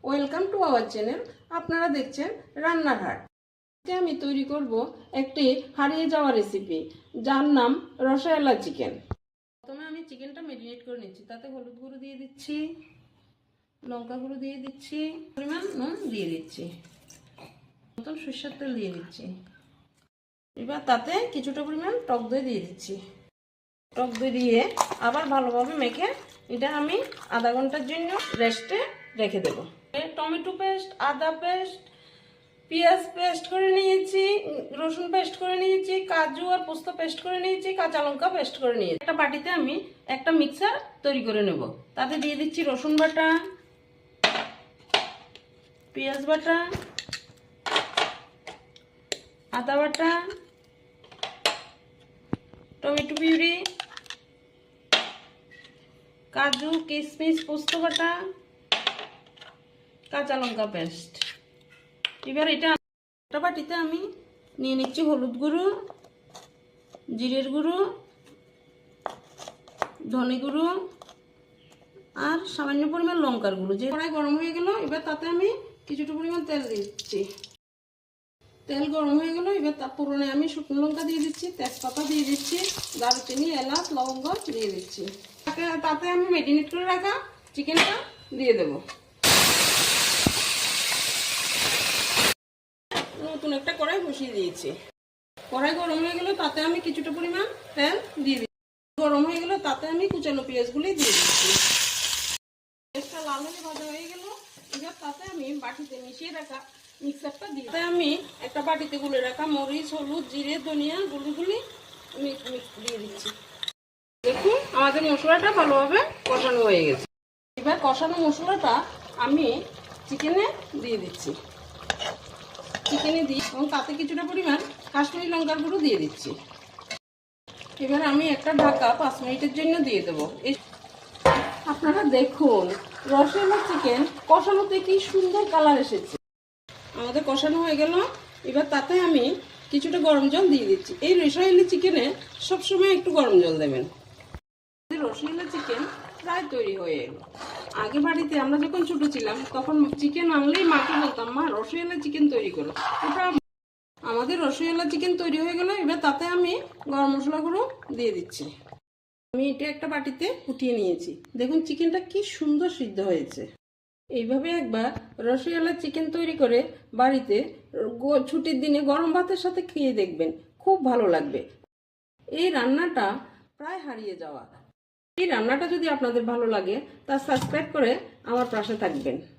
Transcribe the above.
Welcome to our channel. আপনারা দেখছেন রান্নার হাট। আমি তৈরি করব একটি হারিয়ে যাওয়া রেসিপি, যার নাম রসায়লা চিকেন। প্রথমে আমি চিকেনটা ম্যারিনেট করে নিচ্ছি। তাতে হলুদ গুঁড়ো দিয়ে দিচ্ছি, লঙ্কা গুঁড়ো দিয়ে দিচ্ছি, পরিমাণ নুন দিয়ে দিচ্ছি, মতন সরষের তেল দিয়ে দিচ্ছি। এবার তাতে কিছুটা পরিমাণ টক দই দিয়ে দিচ্ছি। টক দই দিয়ে আবার ভালোভাবে মেখে এটা আমি আধা ঘন্টার জন্য রেস্টে রেখে দেবো। টমেটো পেস্ট, আদা পেস্ট, পেঁয়াজ পেস্ট করে নিয়েছি, রসুন পেস্ট করে নিয়েছি, কাজু আর পোস্ত পেস্ট করে নিয়েছি, কাঁচা লঙ্কা পেস্ট করে নিয়েছি। একটা বাটিতে আমি একটা মিক্সার তৈরি করে নেব। তাতে দিয়ে দিচ্ছি রসুন বাটা, পেঁয়াজ বাটা, আদা বাটা, টমেটো পিউরি, কাজু কিশমিশ পোস্ত বাটা, কাঁচা লঙ্কা পেস্ট। এবার এটা একটা বাটিতে আমি নিয়ে নিচ্ছি হলুদ গুঁড়ো, জিরের গুঁড়ো, ধনে গুঁড়ো আর সামান্য পরিমাণ লঙ্কার গুঁড়ো। যে কড়াই গরম হয়ে গেল, এবার তাতে আমি কিছুটা পরিমাণ তেল দিচ্ছি। তেল গরম হয়ে গেল, এবার তার পুরনে আমি শুকনো লঙ্কা দিয়ে দিচ্ছি, তেজপাতা দিয়ে দিচ্ছি, দারুচিনি, এলাচ, লবঙ্গ দিয়ে দিচ্ছি। তাতে আমি ম্যারিনেট করে রাখা চিকেনটা দিয়ে দেবো। নতুন একটা কড়াই বসিয়ে দিয়েছি। কড়াই গরম হয়ে গেল, তাতে আমি কিছুটা পরিমাণ তেল দিয়ে দিচ্ছি। গরম হয়ে গেল, তাতে আমি কুচানো পেঁয়াজগুলি দিয়ে দিচ্ছি। পেঁয়াজটা লাল হয়ে ভাজা হয়ে গেল, এবার তাতে আমি বাটিতে মিশিয়ে রাখা মিক্সারটা দিয়ে আমি একটা বাটিতে গুলে রাখা মরিচ, হলুদ, জিরে, ধনিয়া গুলিগুলি দিয়ে দিচ্ছি। দেখুন আমাদের মশলাটা ভালোভাবে কষানো হয়ে গেছে। এবার কষানো মশলাটা আমি চিকেনে দিয়ে দিচ্ছি। চিকেনে দিই এবং তাতে কিছুটা পরিমাণ কাশ্মীরি লঙ্কার গুঁড়ো দিয়ে দিচ্ছি। এবার আমি একটা ঢাকা 5 মিনিটের জন্য দিয়ে দেবো। আপনারা দেখুন রসায়লা চিকেন কষানোতে কি সুন্দর কালার এসেছে। আমাদের কষানো হয়ে গেল, এবার তাতে আমি কিছুটা গরম জল দিয়ে দিচ্ছি। এই রসায়লা চিকেনে সবসময় একটু গরম জল দেবেন। রসায়লা চিকেন প্রায় তৈরি হয়ে এলো। আগে বাড়িতে আমরা যখন ছোট ছিলাম তখন চিকেন আনলেই মাকে বলতাম, মা রসায়লা চিকেন তৈরি করো। ওটা আমাদের রসায়লা চিকেন তৈরি হয়ে গেল। এবার তাতে আমি গরম মশলাগুলো দিয়ে দিচ্ছি। আমি এটা একটা বাটিতে ফুটিয়ে নিয়েছি। দেখুন চিকেনটা কি সুন্দর সিদ্ধ হয়েছে। এইভাবে একবার রসায়লা চিকেন তৈরি করে বাড়িতে ছুটির দিনে গরম ভাতের সাথে খেয়ে দেখবেন, খুব ভালো লাগবে। এই রান্নাটা প্রায় হারিয়ে যাওয়া। এই রান্নাটা যদি আপনাদের ভালো লাগে তা সাবস্ক্রাইব করে আমার পাশে থাকবেন।